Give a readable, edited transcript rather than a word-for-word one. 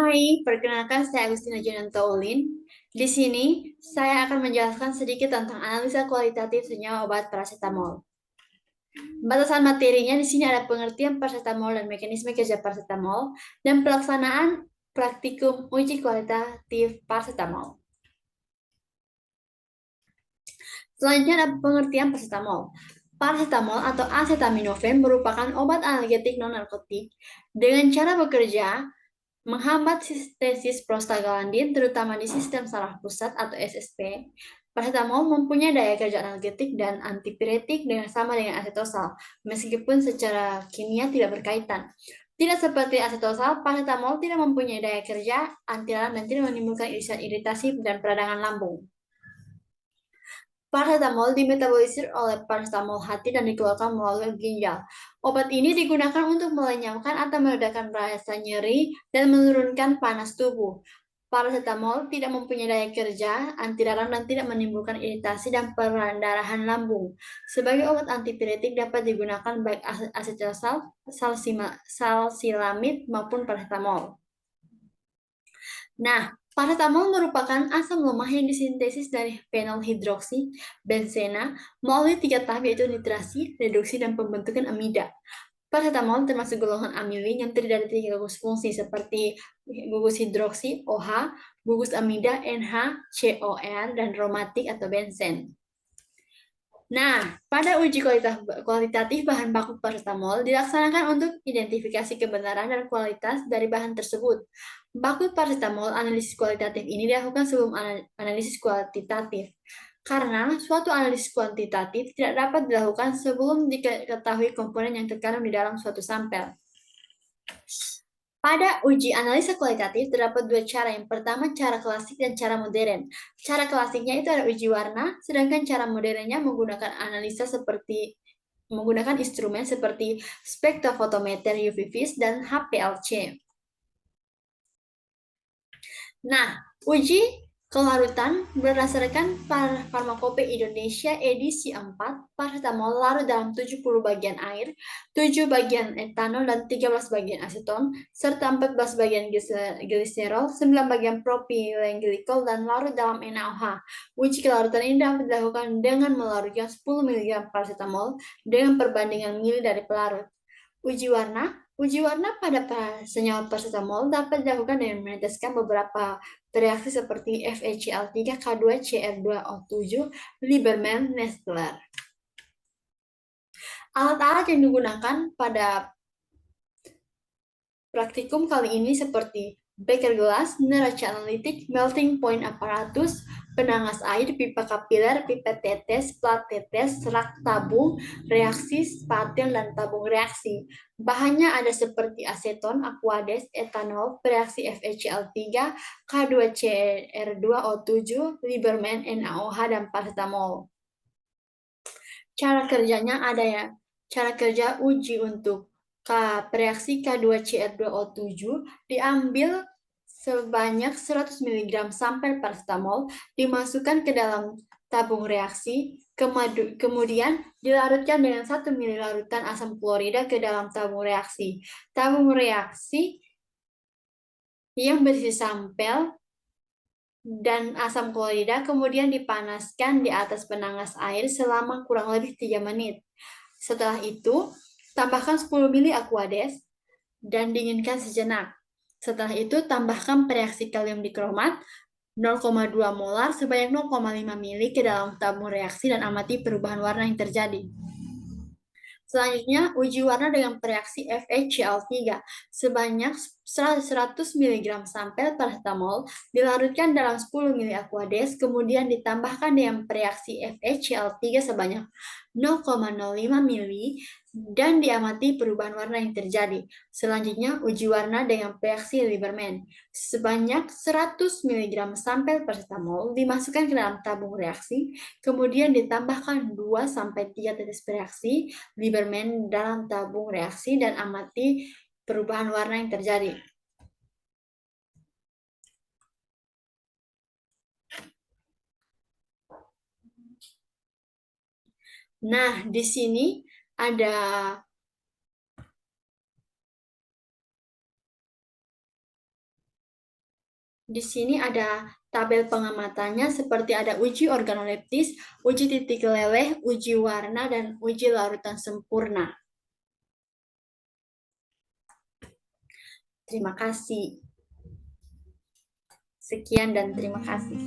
Hai, perkenalkan saya Agustina Junanto Ulin. Di sini saya akan menjelaskan sedikit tentang analisa kualitatif senyawa obat paracetamol. Batasan materinya di sini ada pengertian paracetamol dan mekanisme kerja paracetamol dan pelaksanaan praktikum uji kualitatif paracetamol. Selanjutnya ada pengertian paracetamol. Paracetamol atau acetaminophen merupakan obat analgetik non-narkotik dengan cara bekerja menghambat sintesis prostaglandin, terutama di sistem saraf pusat atau SSP. Paracetamol mempunyai daya kerja analgetik dan antipiretik dengan sama dengan asetosal, meskipun secara kimia tidak berkaitan. Tidak seperti asetosal, paracetamol tidak mempunyai daya kerja anti-alarm dan tidak menimbulkan iritasi dan peradangan lambung. Paracetamol dimetabolisir oleh paracetamol hati dan dikeluarkan melalui ginjal. Obat ini digunakan untuk melenyapkan atau meredakan rasa nyeri dan menurunkan panas tubuh. Paracetamol tidak mempunyai daya kerja anti radang dan tidak menimbulkan iritasi dan perdarahan lambung. Sebagai obat antipiretik dapat digunakan baik asetilsal, salsilamid maupun paracetamol. Nah, paracetamol merupakan asam lemah yang disintesis dari fenol hidroksi, benzena, melalui 3 tahap yaitu nitrasi, reduksi, dan pembentukan amida. Paracetamol termasuk golongan amilin yang terdiri dari 3 gugus fungsi seperti gugus hidroksi, OH, gugus amida, NH, COR, dan aromatik atau benzen. Nah, pada uji kualitatif bahan baku paracetamol dilaksanakan untuk identifikasi kebenaran dan kualitas dari bahan tersebut. Baku paracetamol analisis kualitatif ini dilakukan sebelum analisis kuantitatif. Karena suatu analisis kuantitatif tidak dapat dilakukan sebelum diketahui komponen yang terkandung di dalam suatu sampel. Pada uji analisa kualitatif terdapat 2 cara. Yang pertama cara klasik dan cara modern. Cara klasiknya itu ada uji warna, sedangkan cara modernnya menggunakan instrumen seperti spektrofotometer UV vis dan HPLC. Nah, uji kelarutan berdasarkan Farmakope Indonesia edisi 4, paracetamol larut dalam 70 bagian air, 7 bagian etanol dan 13 bagian aseton, serta 14 bagian gliserol, 9 bagian propylenglikol dan larut dalam NaOH. Uji kelarutan ini dapat dilakukan dengan melarutkan 10 mg paracetamol dengan perbandingan mili dari pelarut. Uji warna pada senyawa paracetamol dapat dilakukan dengan meneteskan beberapa reaksi seperti FeCl3, K2Cr2O7, Lieberman, Nestler. Alat-alat yang digunakan pada praktikum kali ini seperti beker gelas, neraca analitik, melting point apparatus, penangas air, pipa kapiler, pipet tetes, plat tetes, rak tabung, reaksi, spatel, dan tabung reaksi. Bahannya ada seperti aseton, aquades, etanol, reaksi FeCl3, K2Cr2O7, Lieberman, NaOH, dan paracetamol. Cara kerjanya ada ya. Cara kerja uji untuk reaksi K2Cr2O7 diambil sebanyak 100 mg sampel paracetamol, dimasukkan ke dalam tabung reaksi, kemudian dilarutkan dengan 1 ml larutan asam klorida ke dalam tabung reaksi. Tabung reaksi yang berisi sampel dan asam klorida kemudian dipanaskan di atas penangas air selama kurang lebih 3 menit. Setelah itu, tambahkan 10 ml aquades dan dinginkan sejenak. Setelah itu, tambahkan pereaksi kalium dikromat 0,2 molar sebanyak 0,5 ml ke dalam tabung reaksi dan amati perubahan warna yang terjadi. Selanjutnya, uji warna dengan reaksi FeCl3 sebanyak 100 mg sampel paracetamol dilarutkan dalam 10 ml aquades, kemudian ditambahkan dengan reaksi FeCl3 sebanyak 0,05 ml dan diamati perubahan warna yang terjadi. Selanjutnya, uji warna dengan reaksi Lieberman. Sebanyak 100 mg sampel paracetamol dimasukkan ke dalam tabung reaksi, kemudian ditambahkan 2-3 tetes reaksi Lieberman dalam tabung reaksi dan amati perubahan warna yang terjadi. Nah, di sini ada Di sini ada tabel pengamatannya seperti ada uji organoleptis, uji titik leleh, uji warna, dan uji larutan sempurna. Terima kasih. Sekian dan terima kasih.